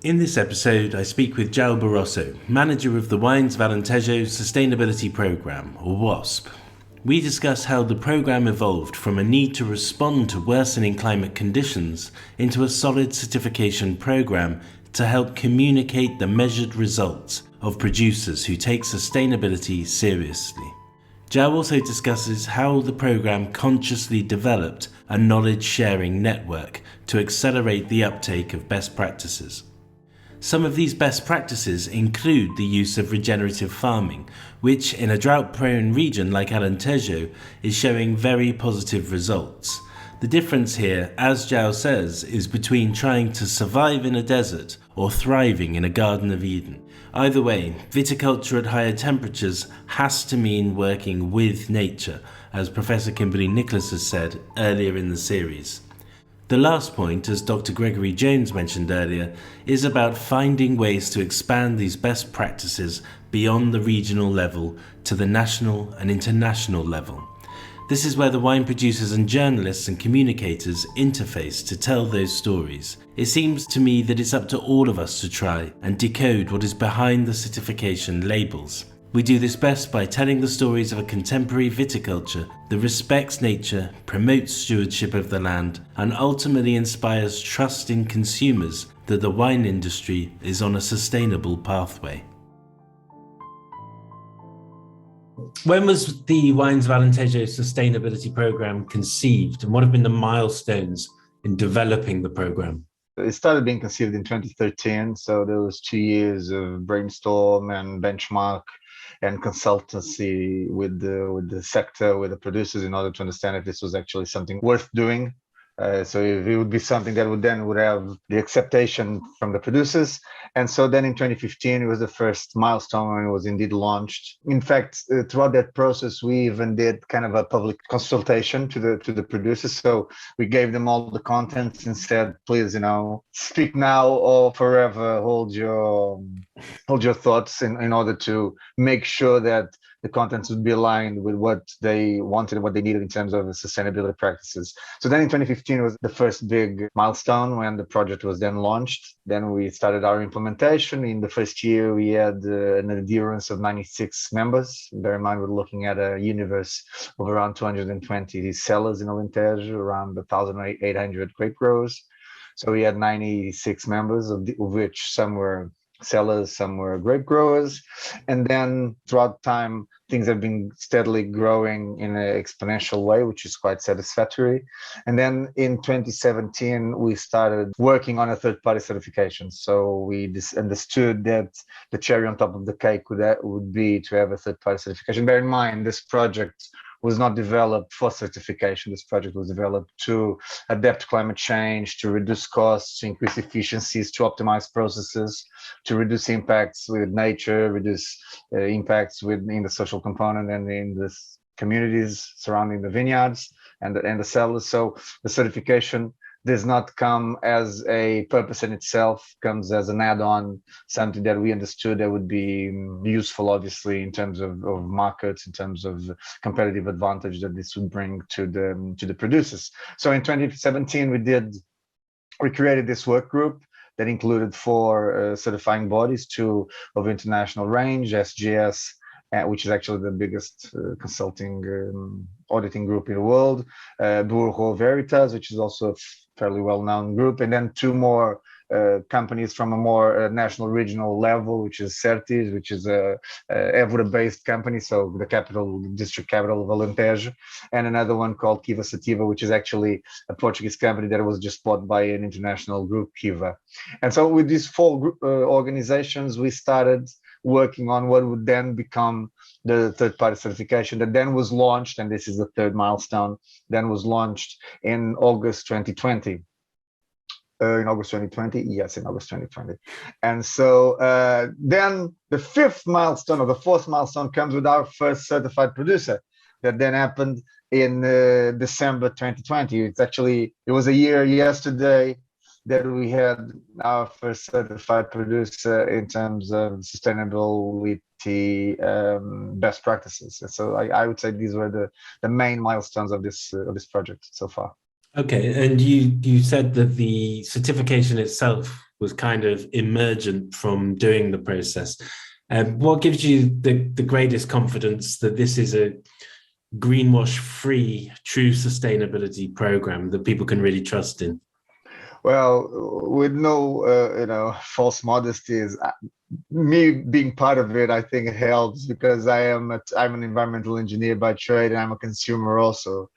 In this episode, I speak with João Barroso, manager of the Wines of Alentejo Sustainability Programme, or WASP. We discuss how the programme evolved from a need to respond to worsening climate conditions into a solid certification programme to help communicate the measured results of producers who take sustainability seriously. João also discusses how the programme consciously developed a knowledge-sharing network to accelerate the uptake of best practices. Some of these best practices include the use of regenerative farming, which in a drought-prone region like Alentejo is showing very positive results. The difference here, as João says, is between trying to survive in a desert or thriving in a Garden of Eden. Either way, viticulture at higher temperatures has to mean working with nature, as Professor Kimberly Nicholas has said earlier in the series. The last point, as Dr. Gregory Jones mentioned earlier, is about finding ways to expand these best practices beyond the regional level to the national and international level. This is where the wine producers and journalists and communicators interface to tell those stories. It seems to me that it's up to all of us to try and decode what is behind the certification labels. We do this best by telling the stories of a contemporary viticulture that respects nature, promotes stewardship of the land, and ultimately inspires trust in consumers that the wine industry is on a sustainable pathway. When was the Wines of Alentejo Sustainability Programme conceived, and what have been the milestones in developing the programme? It started being conceived in 2013, so there was 2 years of brainstorm and benchmark and consultancy with the sector, with the producers, in order to understand if this was actually something worth doing. So if it would be something that would have the acceptation from the producers. And so then in 2015, it was the first milestone when it was indeed launched. In fact, throughout that process, we even did kind of a public consultation to the producers. So we gave them all the contents and said, please, speak now or forever, hold your thoughts in order to make sure that the contents would be aligned with what they wanted and what they needed in terms of sustainability practices. So then in 2015 was the first big milestone when the project was then launched. Then we started our implementation. In the first year, we had an adherence of 96 members. Bear in mind, we're looking at a universe of around 220 sellers in Alentejo, around 1,800 grape growers. So we had 96 members, of which some were sellers, some were grape growers. And then throughout time, things have been steadily growing in an exponential way, which is quite satisfactory. And then in 2017, we started working on a third-party certification. So we understood that the cherry on top of the cake would be to have a third-party certification. Bear in mind, this project was not developed for certification. This project was developed to adapt to climate change, to reduce costs, to increase efficiencies, to optimize processes, to reduce impacts with nature, reduce impacts in the social component and in the communities surrounding the vineyards and the cellars. So the certification does not come as a purpose in itself, comes as an add-on, something that we understood that would be useful, obviously, in terms of markets, in terms of competitive advantage that this would bring to the producers. So in 2017, we created this work group that included 4 certifying bodies, 2 of international range, SGS, which is actually the biggest consulting auditing group in the world, Bureau Veritas, which is also a fairly well-known group, and then 2 more companies from a more national regional level, which is Certis, which is a Évora-based company, so the district capital of Alentejo, and another one called Kiva Sativa, which is actually a Portuguese company that was just bought by an international group, Kiva. And so with these 4 organizations, we started working on what would then become the third-party certification that then was launched, and this is the third milestone, then was launched in August 2020. In August 2020? Yes, in August 2020. And so then the 5th milestone or the 4th milestone comes with our first certified producer that then happened in December 2020. It was a year yesterday that we had our first certified producer in terms of sustainability best practices. And so I would say these were the main milestones of this project so far. Okay, and you said that the certification itself was kind of emergent from doing the process. What gives you the greatest confidence that this is a greenwash-free, true sustainability program that people can really trust in? Well, with no, false modesties, me being part of it, I think it helps because I'm an environmental engineer by trade, and I'm a consumer also.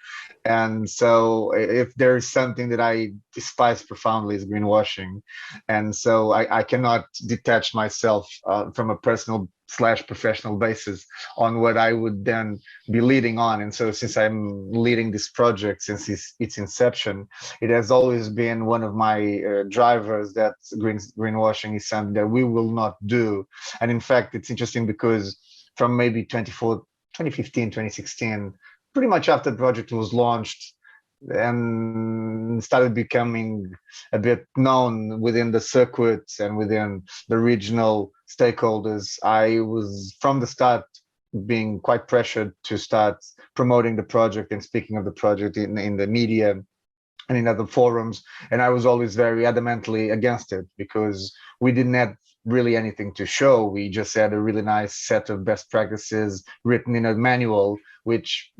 And so if there is something that I despise profoundly is greenwashing. And so I cannot detach myself from a personal / professional basis on what I would then be leading on. And so since I'm leading this project since its inception, it has always been one of my drivers that greenwashing is something that we will not do. And in fact, it's interesting because from maybe 2015, 2016, pretty much after the project was launched and started becoming a bit known within the circuits and within the regional stakeholders, I was from the start being quite pressured to start promoting the project and speaking of the project in the media and in other forums. And I was always very adamantly against it because we didn't have really anything to show. We just had a really nice set of best practices written in a manual, which,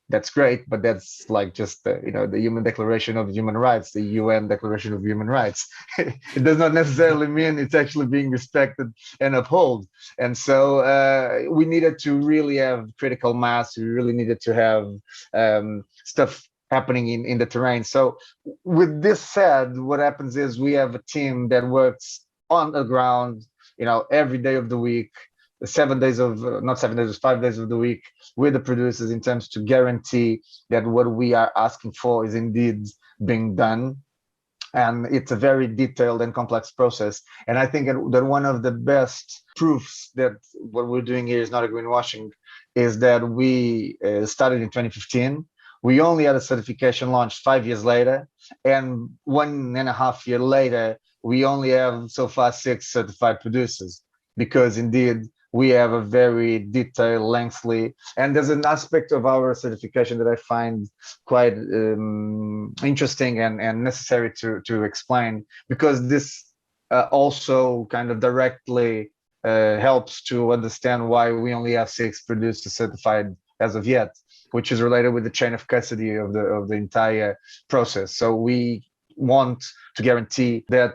that's great, but that's like just the Human Declaration of Human Rights, the UN Declaration of Human Rights. It does not necessarily mean it's actually being respected and upheld. And so we needed to really have critical mass. We really needed to have stuff happening in the terrain. So with this said, what happens is we have a team that works on the ground, every day of the week, 7 days of, not 7 days, 5 days of the week with the producers in terms to guarantee that what we are asking for is indeed being done. And it's a very detailed and complex process. And I think that one of the best proofs that what we're doing here is not a greenwashing is that we started in 2015. We only had a certification launched 5 years later. And 1.5 years later, we only have so far 6 certified producers, because indeed we have a very detailed, lengthy, and there's an aspect of our certification that I find quite interesting and necessary to explain, because this also kind of directly helps to understand why we only have 6 producers certified as of yet, which is related with the chain of custody of the entire process. So we want to guarantee that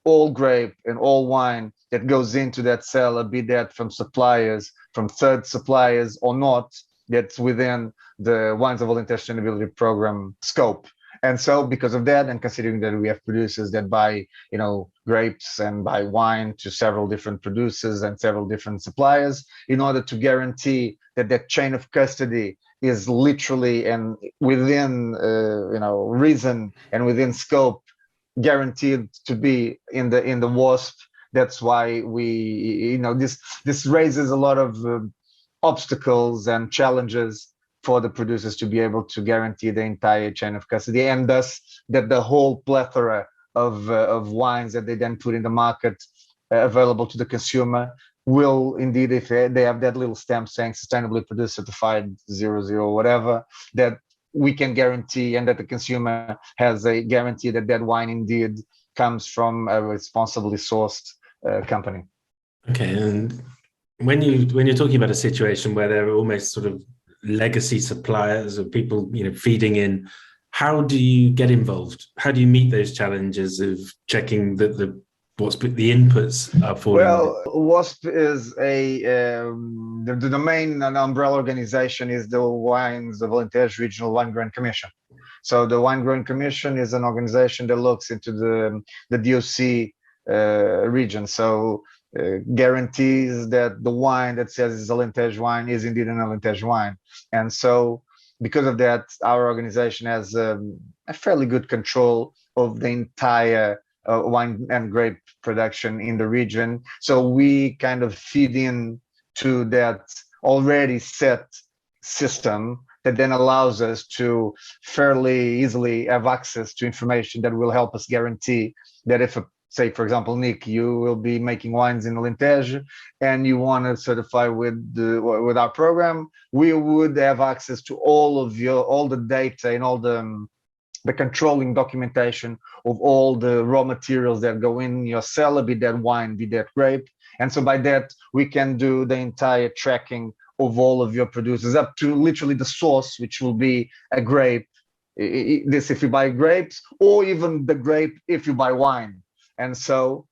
all grape and all wine that goes into that cellar, be that from suppliers, from third suppliers or not, that's within the Wines of Alentejo Sustainability Program scope. And so because of that, and considering that we have producers that buy, grapes and buy wine to several different producers and several different suppliers, in order to guarantee that that chain of custody is literally and within, reason and within scope, guaranteed to be in the WASP. That's why we, this raises a lot of obstacles and challenges for the producers to be able to guarantee the entire chain of custody, and thus that the whole plethora of wines that they then put in the market available to the consumer will indeed, if they have that little stamp saying sustainably produced, certified 00 whatever, that we can guarantee, and that the consumer has a guarantee that that wine indeed comes from a responsibly sourced company. Okay, and when you're talking about a situation where there are almost sort of legacy suppliers or people feeding in, how do you get involved? How do you meet those challenges of checking that the inputs are falling? Well, WASP is the main umbrella organization is the Wines of Alentejo Regional Wine Growing Commission. So the Wine Growing Commission is an organization that looks into the DOC region. So guarantees that the wine that says is Alentejo wine is indeed an Alentejo wine. And so because of that, our organization has a fairly good control of the entire wine and grape production in the region. So we kind of feed in to that already set system that then allows us to fairly easily have access to information that will help us guarantee that if say, for example, Nick, you will be making wines in Alentejo and you want to certify with our program, we would have access to all the data and all the the controlling documentation of all the raw materials that go in your cellar, be that wine, be that grape. And so by that, we can do the entire tracking of all of your producers up to literally the source, which will be a grape. This if you buy grapes, or even the grape if you buy wine. And so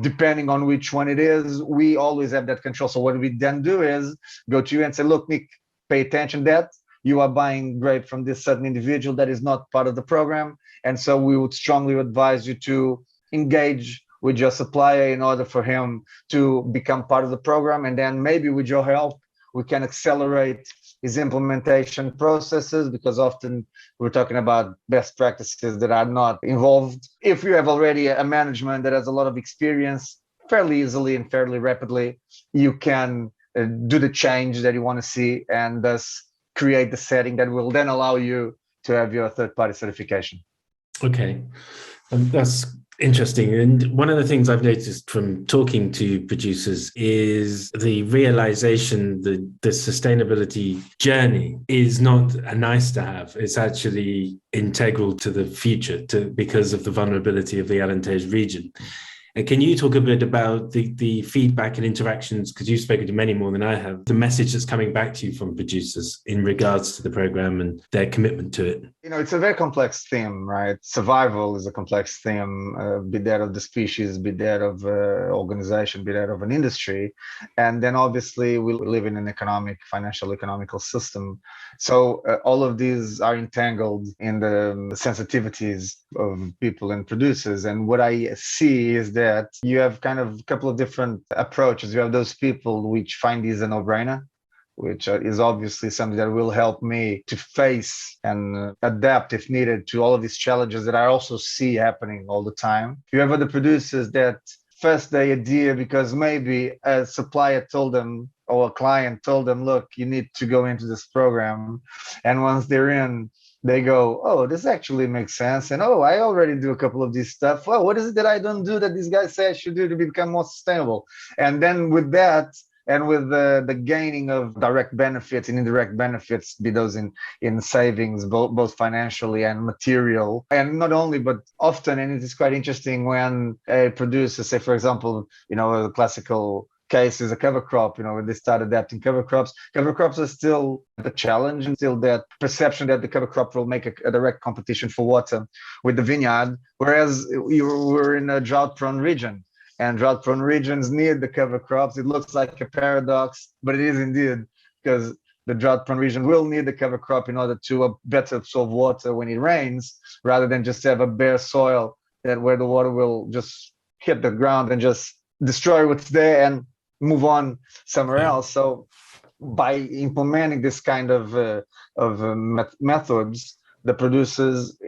depending on which one it is, we always have that control. So what we then do is go to you and say, look, Nick, pay attention to that. You are buying grape from this certain individual that is not part of the program. And so we would strongly advise you to engage with your supplier in order for him to become part of the program. And then maybe with your help, we can accelerate his implementation processes, because often we're talking about best practices that are not involved. If you have already a management that has a lot of experience, fairly easily and fairly rapidly, you can do the change that you want to see and thus create the setting that will then allow you to have your third-party certification. Okay, that's interesting. And one of the things I've noticed from talking to producers is the realization that the sustainability journey is not a nice to have. It's actually integral to the future because of the vulnerability of the Alentejo region. And can you talk a bit about the feedback and interactions, because you've spoken to many more than I have, the message that's coming back to you from producers in regards to the program and their commitment to it? It's a very complex theme, right? Survival is a complex theme, be that of the species, be that of organization, be that of an industry. And then obviously we live in an financial economical system. So all of these are entangled in the sensitivities of people and producers. And what I see is that you have kind of a couple of different approaches. You have those people which find this a no-brainer, which is obviously something that will help me to face and adapt if needed to all of these challenges that I also see happening all the time. You have other producers that first they adhere because maybe a supplier told them or a client told them, look, you need to go into this program. And once they're in, they go, oh, this actually makes sense. And, oh, I already do a couple of these stuff. Well, what is it that I don't do that these guys say I should do to become more sustainable? And then with that, and with the gaining of direct benefits and indirect benefits, be those in savings, both financially and material. And not only, but often, and it is quite interesting when a producer, say, for example, a classical case is a cover crop, when they start adapting cover crops. Cover crops are still a challenge, and still that perception that the cover crop will make a direct competition for water with the vineyard, whereas we're in a drought-prone region. And drought-prone regions need the cover crops. It looks like a paradox, but it is indeed, because the drought-prone region will need the cover crop in order to better absorb water when it rains, rather than just have a bare soil where the water will just hit the ground and just destroy what's there and move on somewhere else. So by implementing this kind of methods, the producers,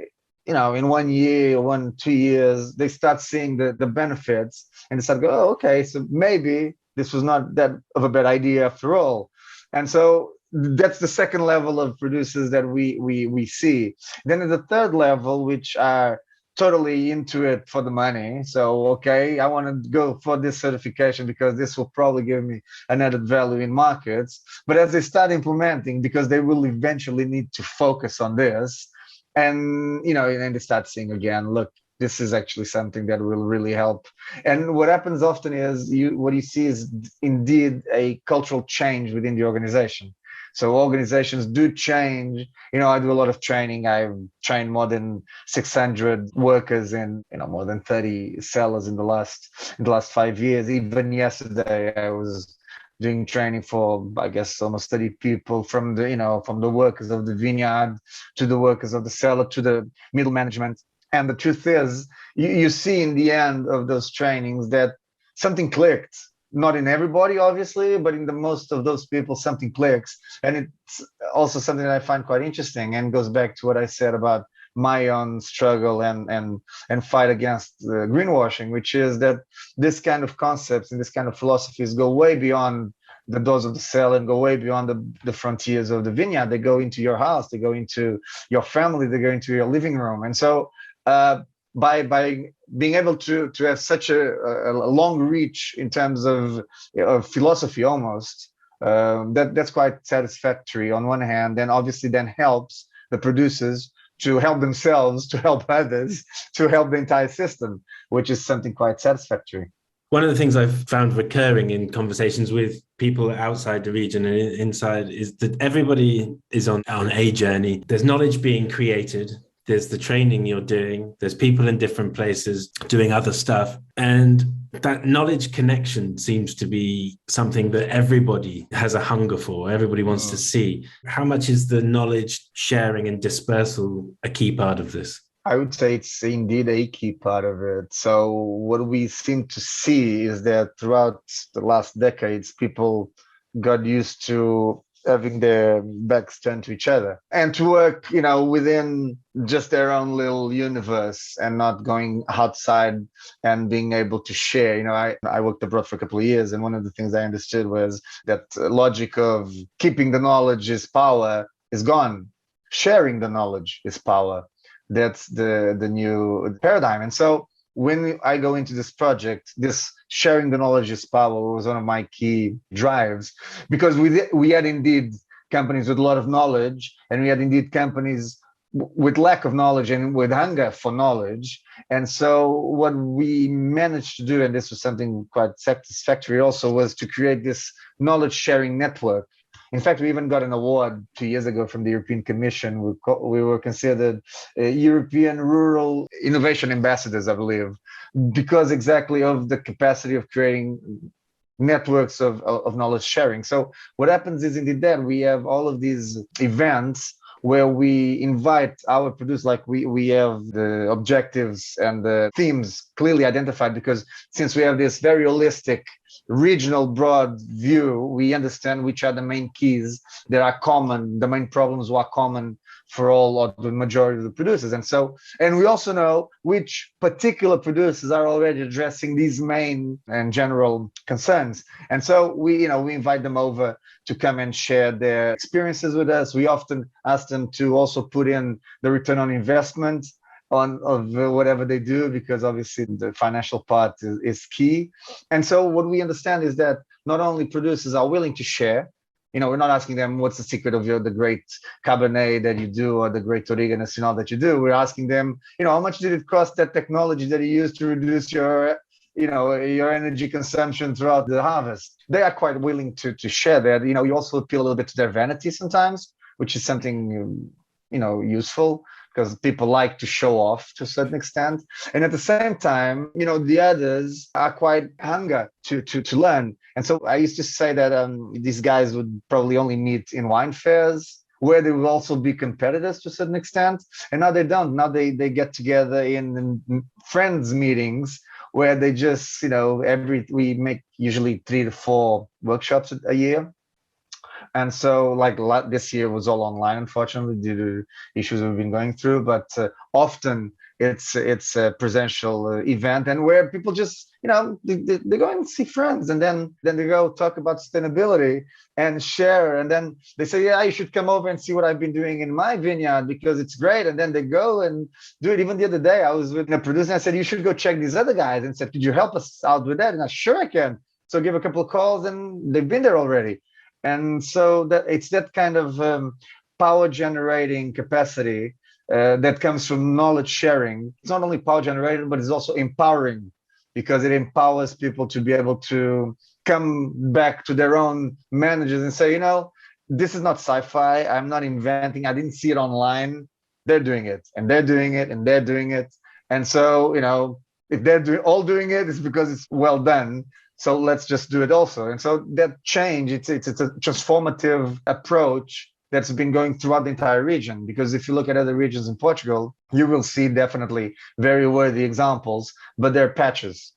in 1 year, 2 years, they start seeing the benefits, and they start go, oh, okay, so maybe this was not that of a bad idea after all. And so that's the second level of producers that we see. Then the third level, which are totally into it for the money. So, okay, I want to go for this certification because this will probably give me an added value in markets. But as they start implementing, because they will eventually need to focus on this, and and they start seeing again, look, this is actually something that will really help. And what happens often is what you see is indeed a cultural change within the organization. So organizations do change. I do a lot of training. I've trained more than 600 workers in more than 30 sellers in the last 5 years. Even yesterday, I was doing training for, I guess, almost 30 people, from the workers of the vineyard to the workers of the cellar to the middle management. And the truth is, you see in the end of those trainings that something clicked. Not in everybody, obviously, but in the most of those people, something clicks. And it's also something that I find quite interesting, and goes back to what I said about my own struggle and fight against greenwashing, which is that this kind of concepts and this kind of philosophies go way beyond the doors of the cell and go way beyond the frontiers of the vineyard. They go into your house, they go into your family, they go into your living room. And so by being able to have such a long reach in terms of philosophy, almost, that's quite satisfactory on one hand, and obviously then helps the producers to help themselves, to help others, to help the entire system, which is something quite satisfactory. One of the things I've found recurring in conversations with people outside the region and inside is that everybody is on a journey. There's knowledge being created. There's the training you're doing. There's people in different places doing other stuff. And that knowledge connection seems to be something that everybody has a hunger for. Everybody wants to see. How much is the knowledge sharing and dispersal a key part of this? I would say it's indeed a key part of it. So what we seem to see is that throughout the last decades, people got used to having their backs turned to each other and to work, within just their own little universe and not going outside and being able to share. I worked abroad for a couple of years, and one of the things I understood was that logic of keeping the knowledge is power is gone. Sharing the knowledge is power. That's the new paradigm. And so when I go into this project, this sharing the knowledge is power was one of my key drives, because we had indeed companies with a lot of knowledge, and we had indeed companies with lack of knowledge and with hunger for knowledge. And so what we managed to do, and this was something quite satisfactory also, was to create this knowledge sharing network. In fact, we even got an award 2 years ago from the European Commission. We were considered European Rural Innovation Ambassadors, I believe, because exactly of the capacity of creating networks of knowledge sharing. So what happens is indeed that we have all of these events where we invite our producers, like we have the objectives and the themes clearly identified, because since we have this very holistic regional broad view, we understand which are the main keys that are common, the main problems who are common for all or the majority of the producers. And we also know which particular producers are already addressing these main and general concerns. And so we invite them over to come and share their experiences with us. We often ask them to also put in the return on investment of whatever they do, because obviously the financial part is key. And so what we understand is that not only producers are willing to share, we're not asking them what's the secret of the great Cabernet that you do or the great Touriga Nacional that you do. We're asking them, how much did it cost that technology that you use to reduce your energy consumption throughout the harvest? They are quite willing to share that. You also appeal a little bit to their vanity sometimes, which is something, useful, because people like to show off to a certain extent. And at the same time, the others are quite hunger to learn. And so I used to say that these guys would probably only meet in wine fairs, where they will also be competitors to a certain extent. And now they don't. Now they get together in friends meetings, where they just, we make usually 3 to 4 workshops a year. And so this year was all online, unfortunately, due to issues we've been going through. But often it's a presential event, and where people just, they go and see friends, and then they go talk about sustainability and share. And then they say, yeah, you should come over and see what I've been doing in my vineyard, because it's great. And then they go and do it. Even the other day, I was with a producer, and I said, you should go check these other guys, and said, could you help us out with that? And I said, sure I can. So give a couple of calls, and they've been there already. And so that it's that kind of power generating capacity that comes from knowledge sharing. It's not only power generating, but it's also empowering, because it empowers people to be able to come back to their own managers and say, this is not sci-fi. I'm not inventing. I didn't see it online. They're doing it, and they're doing it, and they're doing it. And so, if they're doing it, it's because it's well done. So let's just do it also. And so that change, it's a transformative approach that's been going throughout the entire region. Because if you look at other regions in Portugal, you will see definitely very worthy examples, but they're patches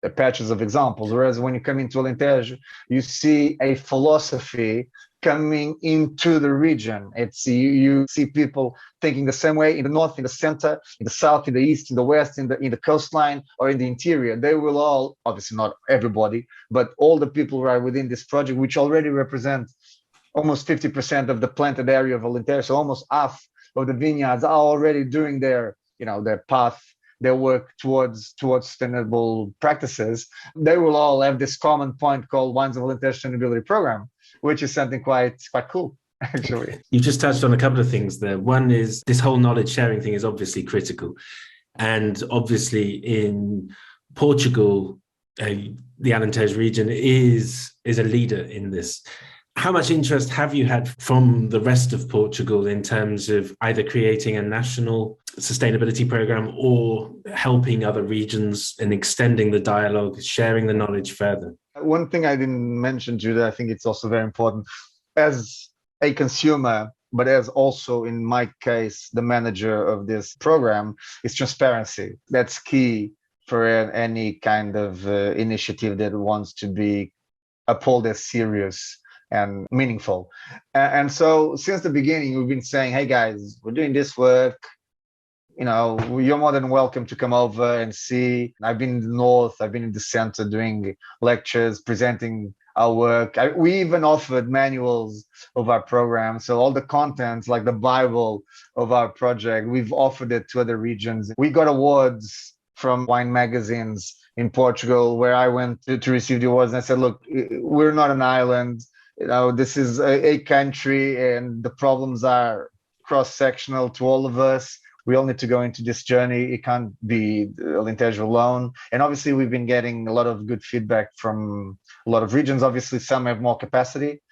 of examples. Whereas when you come into Alentejo, you see a philosophy coming into the region. You see people thinking the same way in the north, in the center, in the south, in the east, in the west, in the coastline, or in the interior. They will all, obviously not everybody, but all the people who are within this project, which already represent almost 50% of the planted area of Alentejo, so almost half of the vineyards are already doing their path, their work towards sustainable practices. They will all have this common point called Wines of Alentejo Sustainability Program, which is something quite cool. actually. You've just touched on a couple of things there. One is this whole knowledge sharing thing is obviously critical. And obviously in Portugal, the Alentejo region is a leader in this. How much interest have you had from the rest of Portugal in terms of either creating a national sustainability program or helping other regions and extending the dialogue, sharing the knowledge further? One thing I didn't mention, Judah, I think it's also very important as a consumer, but as also in my case, the manager of this program, is transparency. That's key for any kind of initiative that wants to be upheld as serious and meaningful. And so since the beginning, we've been saying, hey guys, we're doing this work. You're more than welcome to come over and see. I've been in the north, I've been in the center doing lectures, presenting our work. We even offered manuals of our program. So all the contents, like the Bible of our project, we've offered it to other regions. We got awards from wine magazines in Portugal, where I went to receive the awards. And I said, look, we're not an island. This is a country, and the problems are cross-sectional to all of us. We all need to go into this journey. It can't be Alentejo alone. And obviously, we've been getting a lot of good feedback from a lot of regions. Obviously, some have more capacity,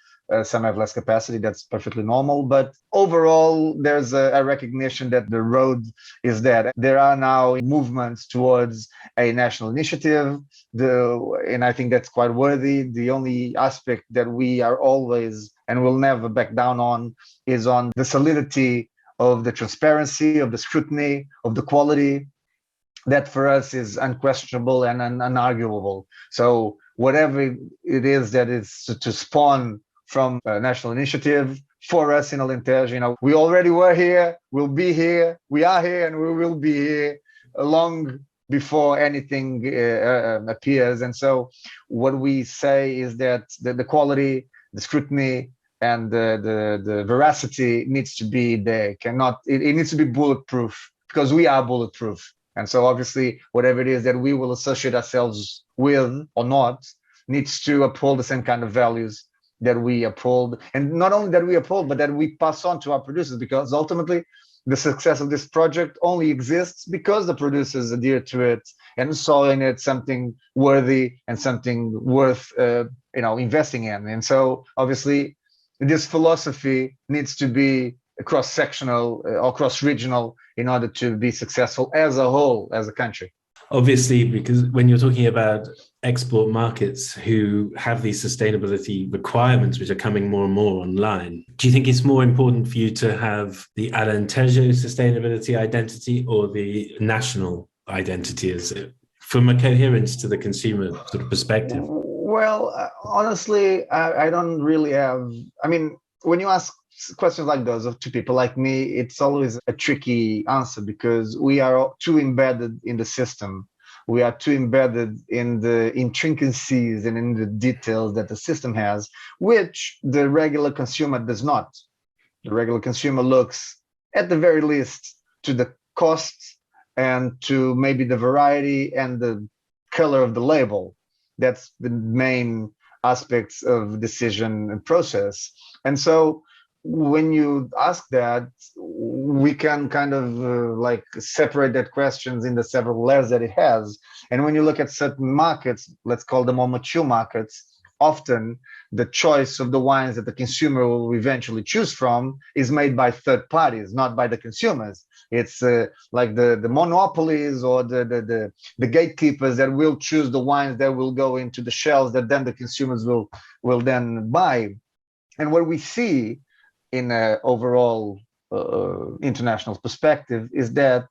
some have less capacity. That's perfectly normal. But overall, there's a recognition that the road is there. There are now movements towards a national initiative, and I think that's quite worthy. The only aspect that we are always and will never back down on is on the solidity of the transparency, of the scrutiny, of the quality. That for us is unquestionable and unarguable. So whatever it is that is to spawn from a national initiative, for us in Alentejo, we already were here, we'll be here, we are here, and we will be here long before anything appears. And so what we say is that the quality, the scrutiny, and the veracity needs to be there. It needs to be bulletproof, because we are bulletproof. And so obviously, whatever it is that we will associate ourselves with or not needs to uphold the same kind of values that we uphold. And not only that we uphold, but that we pass on to our producers, because ultimately the success of this project only exists because the producers adhere to it and saw in it something worthy and something worth investing in. And so obviously, this philosophy needs to be cross-sectional or cross-regional in order to be successful as a whole, as a country. Obviously, because when you're talking about export markets who have these sustainability requirements, which are coming more and more online, do you think it's more important for you to have the Alentejo sustainability identity or the national identity from a coherence to the consumer sort of perspective? Well, honestly, I don't really have. I mean, when you ask questions like those to people like me, it's always a tricky answer, because we are too embedded in the system. We are too embedded in the intricacies and in the details that the system has, which the regular consumer does not. The regular consumer looks, at the very least, to the costs and to maybe the variety and the color of the label. That's the main aspects of decision process. And so when you ask that, we can kind of separate that questions in the several layers that it has. And when you look at certain markets, let's call them more mature markets, often the choice of the wines that the consumer will eventually choose from is made by third parties, not by the consumers. It's like the monopolies or the gatekeepers that will choose the wines that will go into the shelves that then the consumers will then buy. And what we see in an overall international perspective is that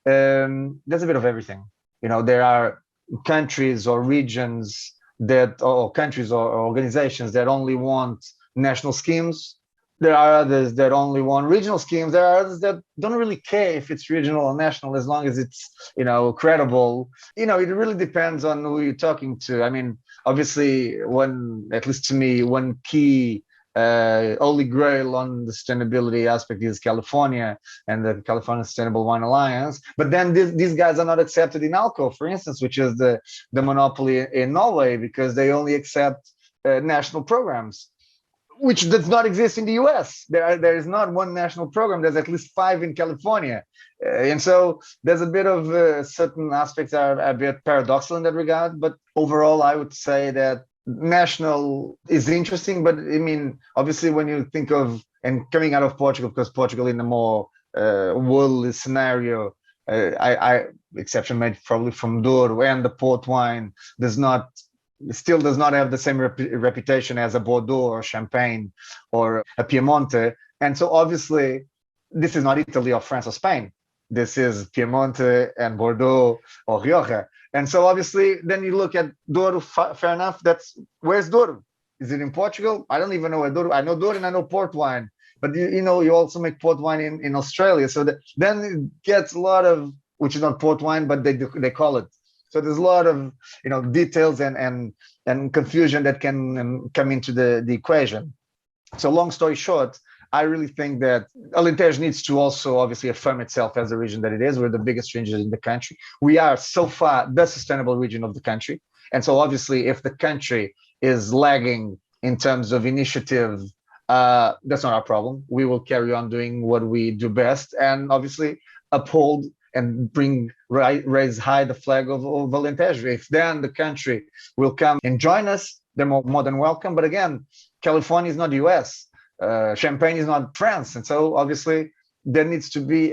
there's a bit of everything. There are countries or regions or countries or organizations that only want national schemes. There are others that only want regional schemes. There are others that don't really care if it's regional or national, as long as it's, credible. It really depends on who you're talking to. I mean, obviously, at least to me, one key holy grail on the sustainability aspect is California and the California Sustainable Wine Alliance. But then these guys are not accepted in alcohol, for instance, which is the monopoly in Norway, because they only accept national programs. which does not exist in the US. There is not one national program. There's at least 5 in California. And so there's a bit of certain aspects are a bit paradoxical in that regard. But overall, I would say that national is interesting. But I mean, obviously, when you think of, and coming out of Portugal, because Portugal in a more worldly scenario, exception made probably from Douro, and the port wine still does not have the same reputation as a Bordeaux or Champagne or a Piemonte. And so obviously, this is not Italy or France or Spain. This is Piemonte and Bordeaux or Rioja. And so obviously, then you look at Douro, fair enough, where's Douro? Is it in Portugal? I don't even know where Douro, I know Douro and I know port wine. But you also make port wine in Australia. So then it gets a lot of, which is not port wine, but they call it. So there's a lot of details and confusion that can come into the equation. So long story short, I really think that Alentejo needs to also obviously affirm itself as a region that it is. We're the biggest region in the country. We are so far the sustainable region of the country. And so obviously if the country is lagging in terms of initiative, that's not our problem. We will carry on doing what we do best and obviously uphold and raise high the flag of Alentejo. If then the country will come and join us, they're more than welcome. But again, California is not the US. Champagne is not France. And so obviously there needs to be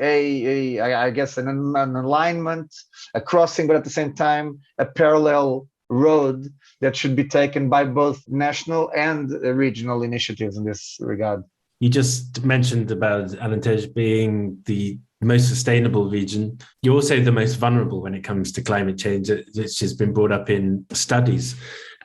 I guess an alignment, a crossing, but at the same time, a parallel road that should be taken by both national and regional initiatives in this regard. You just mentioned about Alentejo being the most sustainable region. You're also the most vulnerable when it comes to climate change, which has been brought up in studies.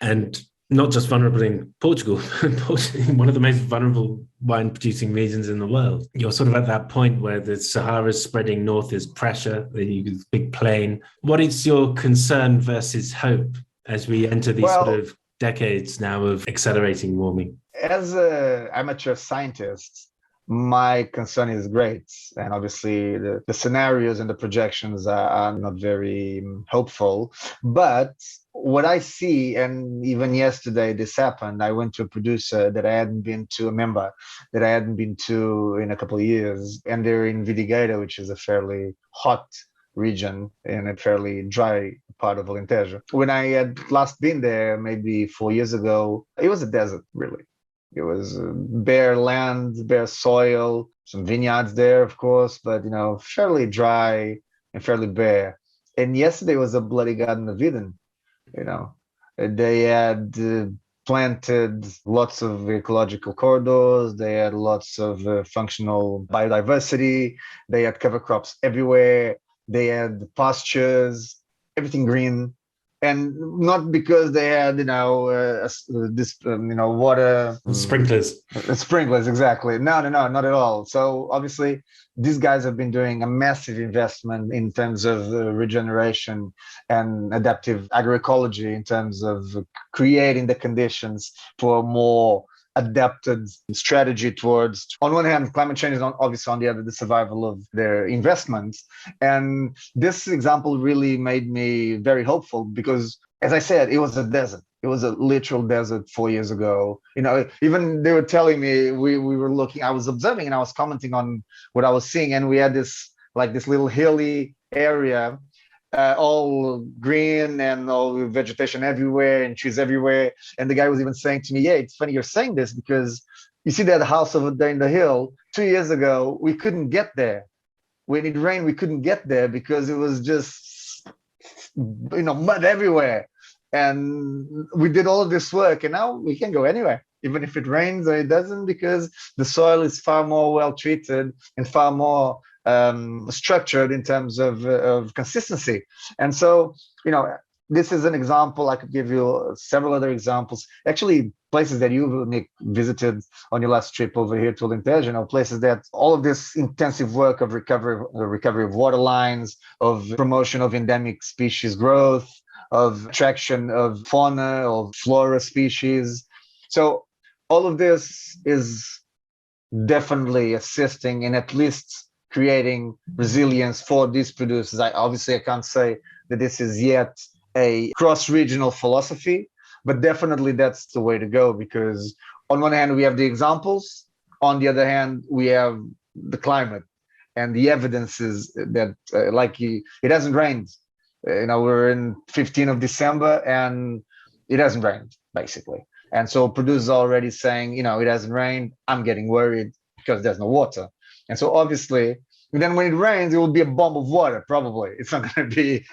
And not just vulnerable in Portugal, one of the most vulnerable wine producing regions in the world. You're sort of at that point where the Sahara is spreading north, there's pressure, there's big plain. What is your concern versus hope as we enter these sort of decades now of accelerating warming? As an amateur scientist, my concern is great. And obviously the scenarios and the projections are not very hopeful. But what I see, and even yesterday this happened, I went to a producer that I hadn't been to, a member that I hadn't been to in a couple of years. And they're in Vidigueira, which is a fairly hot region in a fairly dry part of Alentejo. When I had last been there, maybe 4 years ago, it was a desert, really. It was bare land, bare soil, some vineyards there, of course, but, fairly dry and fairly bare. And yesterday was a bloody Garden of Eden, They had planted lots of ecological corridors. They had lots of functional biodiversity. They had cover crops everywhere. They had pastures, everything green. And not because they had, water sprinklers, exactly. No, not at all. So obviously, these guys have been doing a massive investment in terms of regeneration and adaptive agroecology, in terms of creating the conditions for a more adapted strategy towards, on one hand, climate change, is obviously on the other, the survival of their investments. And this example really made me very hopeful because, as I said, it was a desert. It was a literal desert 4 years ago. Even they were telling me, we were looking, I was observing and I was commenting on what I was seeing. And we had this little hilly area, all green and all vegetation everywhere and trees everywhere. And the guy was even saying to me, yeah, it's funny you're saying this because you see that house over there in the hill, 2 years ago, we couldn't get there. When it rained, we couldn't get there because it was just, mud everywhere. And we did all of this work and now we can go anywhere, even if it rains or it doesn't, because the soil is far more well treated and far more structured in terms of consistency. And so, this is an example. I could give you several other examples. Actually, places that you visited on your last trip over here to Alentejo, places that all of this intensive work of recovery of water lines, of promotion of endemic species growth, of attraction of fauna, of flora species. So all of this is definitely assisting in at least creating resilience for these producers. I can't say that this is yet a cross-regional philosophy, but definitely that's the way to go, because on one hand, we have the examples. On the other hand, we have the climate and the evidences that, it hasn't rained. We're in 15th of December and it hasn't rained, basically. And so producers are already saying, it hasn't rained. I'm getting worried because there's no water. And so obviously, then when it rains, it will be a bomb of water, probably. It's not going to be,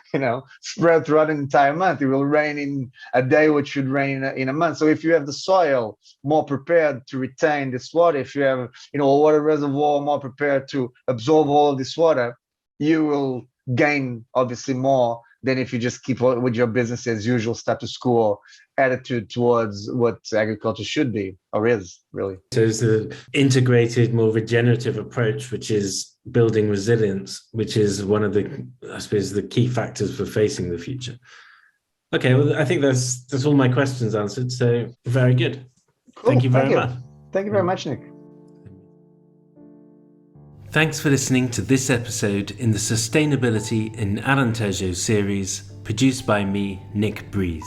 spread throughout an entire month. It will rain in a day, which should rain in a month. So if you have the soil more prepared to retain this water, if you have, a water reservoir more prepared to absorb all of this water, you will gain obviously more than if you just keep with your business as usual status quo attitude towards what agriculture should be or is, really. So it's the integrated, more regenerative approach, which is building resilience, which is one of the, I suppose, the key factors for facing the future. Okay, well, I think that's all my questions answered. So very good. Cool. Thank you very much. Thank you very much, Nick. Thanks for listening to this episode in the Sustainability in Alentejo series, produced by me, Nick Breeze.